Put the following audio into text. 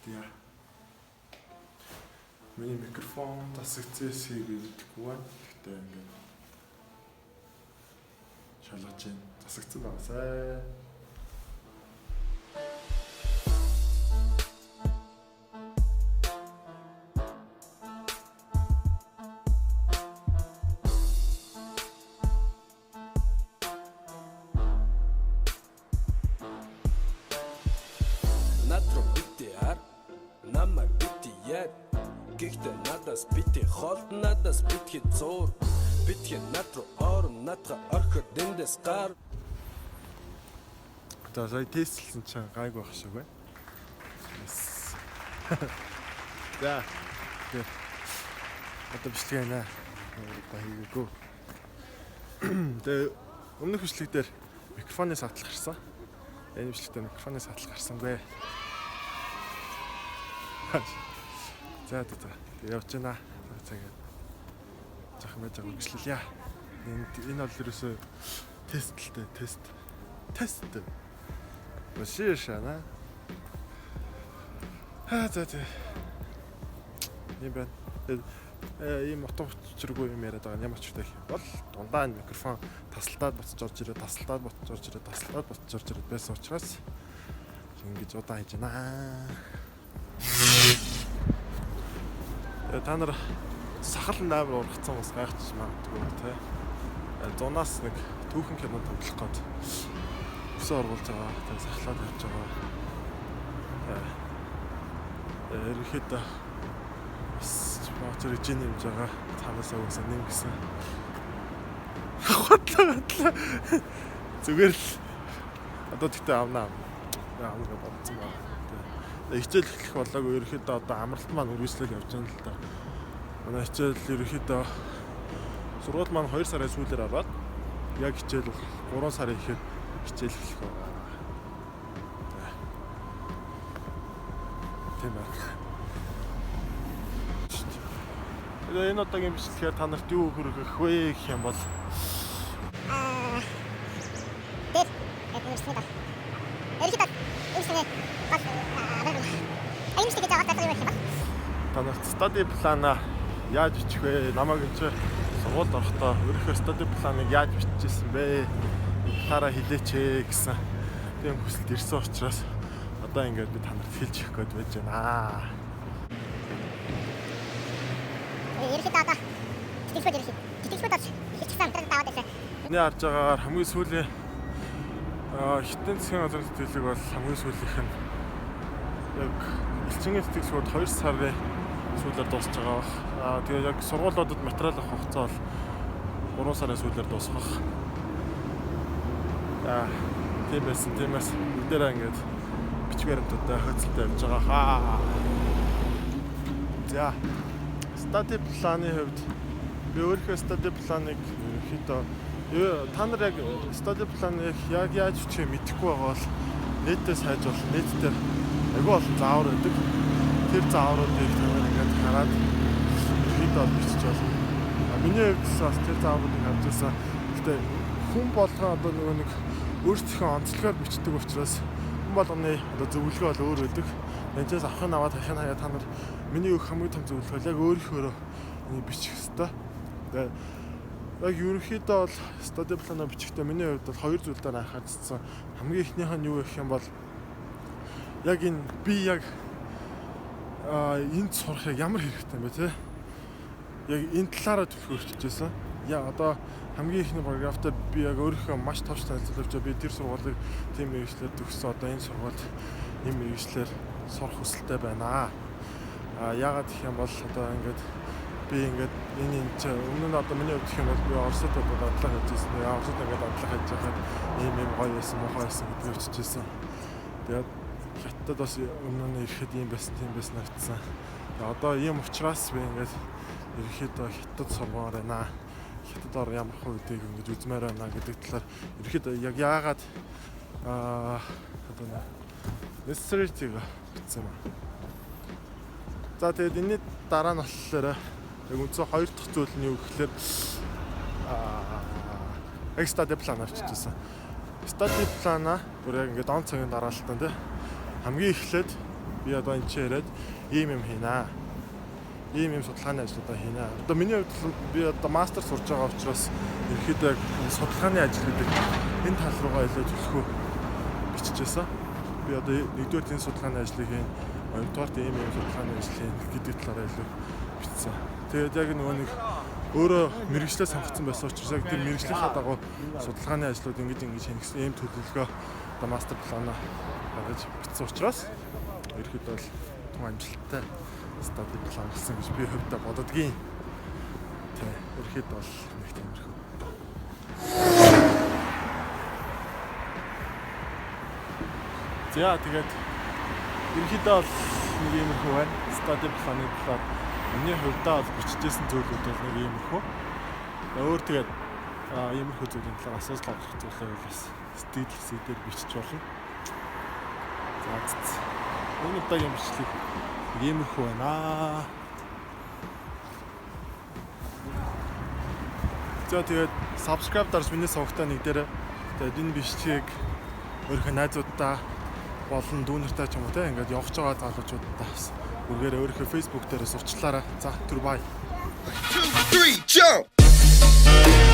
Яа. Миний микрофон тасагцээсийг гэдэггүй байна. Гэхдээ ингээд шалгаж байна. Тасагцсан байгаасай. Натро битээр намайг битээр гэхдээ надаас бити холд надаас битгий зур битгий натро орон натга орход эндээс гар. За сая тестэлсэн чинь гайгүй байх шиг байна. За. Одоо бичлэг байна. Одоо хийгээгүй. Тэгээ өмнөх бичлэг дээр микрофоны сатлах гарсан. Энэ бичлэгтээ микрофоны сатлах гарсангүй. За явж байна. Цагаа. Захын байж байгаа бичлэлье. Энэ бол ерөөсөө тестэлтэй тест. Машина. За. Ийм байна. Ийм утгачлгүй юм яриад байгаа ямар ч үтэй бол дундаа энэ микрофон тасалтаад буцаж орж ирээд байсан учраас ингэж удаан хийж байна. Та нар сахал 8 ургацсан бас гайхчих магадгүй тий. Зунаас нэг түүхэн кино тоглох гээд өсөө оргуулж байгаа. Тэгээ сахлаад явж байгаа. Ерөнхийдөө баатар ижин нэмж байгаа. Танаас өгсөн нэм гэсэн. Хатлаа. Зүгээр л одоо тэгтээ авнаа. Авнаа бодсон байна. Хичээл эхлэх болоогүй ерөнхийдөө одоо амралт маань үргэлжлэл явж байгаа л да. Манай хичээл ерөнхийдөө сургууль маань 2 сарын сүүлээр аваад яг хичээл 3 сарын ихэд хичээл эхлэх байна. Тийм байна. Тэгээ энэ удаагийн бичлэгээр та нарт юу хүргэх вэ гэх юм бол танарт study plan-а яаж бичих вэ? Намайг энэ сургуульд орохдоо өөрийнхөө study plan-ыг яаж бичижсэн бэ? Хараа хэлээч гэсэн тийм хүсэлт ирсэн учраас одоо ингээд би танарт хэлж өгөх гээд байж байна. Ерөнхийдөө одоо тэтгэл хийчихсэн даваад байсан. Миний харж байгаагаар хамгийн сүүлийн хитэн засгийн газрын тэтгэлэг бол хамгийн сүүлийнх нь яг элчингийн тэтгэлгүүд 2 сарын сүүлээр дуусч байгаа бах. Тэгээ яг сургуулиудад материал авах хугацаа бол 3 сарын сүүлээр дуусах. Тийм байсан. Тиймээс бүгдээрээ ингээд бичиг баримтуудаа хөцөлтэй явж байгаа. За. Study plan-ы хувьд би өөрийнхөө study plan-ыг ерөнхийдөө та нар яг study plan-ыг яг яаж бичих мэдэхгүй байгаа бол нийтээс хайж бол нийт дээр айгүй олон заавар өгдөг. Тэр заавруудыг та нар ингээд хараад ерөнхийдөө бичиж болно. Миний хувьд бас тэр заавруудыг харж байсан. Гэхдээ хүн болгон одоо нөгөө нэг өөрсдийнхөө онцлогоор бичдэг учраас хүн болгоны одоо зөвлөгөө бол өөр өгдөг. Энэчээс авахын аваад хахын хаяа та нар миний өгөх хамгийн том зөвлөгөө яг өөрийнхөө бичих хэвээр. Тэгээ яг ерөнхийдөө бол study plan-а бичихдээ миний хувьд бол 2 зүйл дээр анхаарсан. Хамгийн ихнийх нь юу гэх юм бол яг энэ би яг энд сурахыг ямар хэрэгтэй юм бэ те? Яг энэ талаараа төлөвлөж хичээсэн. Яа одоо хамгийн ихний параграфтаа би яг өөрийнхөө маш товч танилцуулж би тэр сургуулийг тийм мэргэжлэр төгссөн. Одоо энэ сургуульд ийм мэргэжлэр сурах хүсэлтэй байна. Яагаад гэх юм бол одоо ингээд би ингээд энэ өмнө нь одоо миний хувьд гэх юм бол би Оросд бодлоо хийж байсан. Оросд ингээд бодлоо хийж байхад ийм гоё байсан, муухай байсан гэдгийг өччихсэн. Тэгээд хятад бас өмнө нь ирэхэд ийм байсан, тийм байсан гэсэн. Тэгээд одоо ийм учраас би ингээд ерөнхийдөө хятад сургууль байна. Хятад ор ямар хувьдыг ингэж үзмээр байна гэдэг талаар ерөнхийдөө яг яагаад одоо necessity-г бичсэн юм. За тэгээд энэний дараа нь болохоор яг үнцөө 2 дахь зүйл нь юу гэхээр study plan авчижсэн. Study plan-а бүр яг ингээд он цагийн дараалтан тий хамгийн эхлээд Би одоо энэ ч яриад ийм юм хийнэ. Ийм судалгааны ажлуудаа хийнэ. Одоо миний хувьд би одоо мастер сурж байгаа учраас ерөөхдөө судалгааны ажлуудыг энэ тал руугаа илүү төлөхөө биччихсэн. Би одоо нэгдүгээр энэ судалгааны ажлыг хийн, хоёрдугаар ийм судалгааны ажил хийн гэдэг талаараа илүү бичсэн. Тэгээд яг нөгөө нэг өөрөө мэрэгчлээ сонгоцсон байсан учраас яг тэр мэрэгжлийнхаа дагуу судалгааны ажлууд ингэж хийж хийх ийм төлөвлөгөө одоо мастер планаа гаргаж бичсэн учраас ерөөхдөө бол тун амжилттай стади план болсон гэж би хувьдаа боддгийн. Тэ ерөөхдөө бол нэг тиймэрхүү. За тэгээд ерөөхдөө бол нэг иймэрхүү байна. Стади планы талаар миний хувьдаа бол бичижсэн зүйлүүд бол нэг иймэрхүү. Өөр тэгээд иймэрхүү зүйлийн талаар асууж гаргах зүйлээ бас стил хэсгээр бичиж болно. За. Энэ удаагийн бичлэг иймэрхүү байна. За тэгээд subscribe дарж миний сувгатаа нэгдээрээ. Тэгээд энэ бичлэгийг өөрийнхөө найзуудаа болон дүүнертэй ч юм уу те ингээд явж байгаа залуучуудаа үргээр өөрийнхөө Facebook дээрээ сурчлаарай. За түр бай. 2, 3, jump!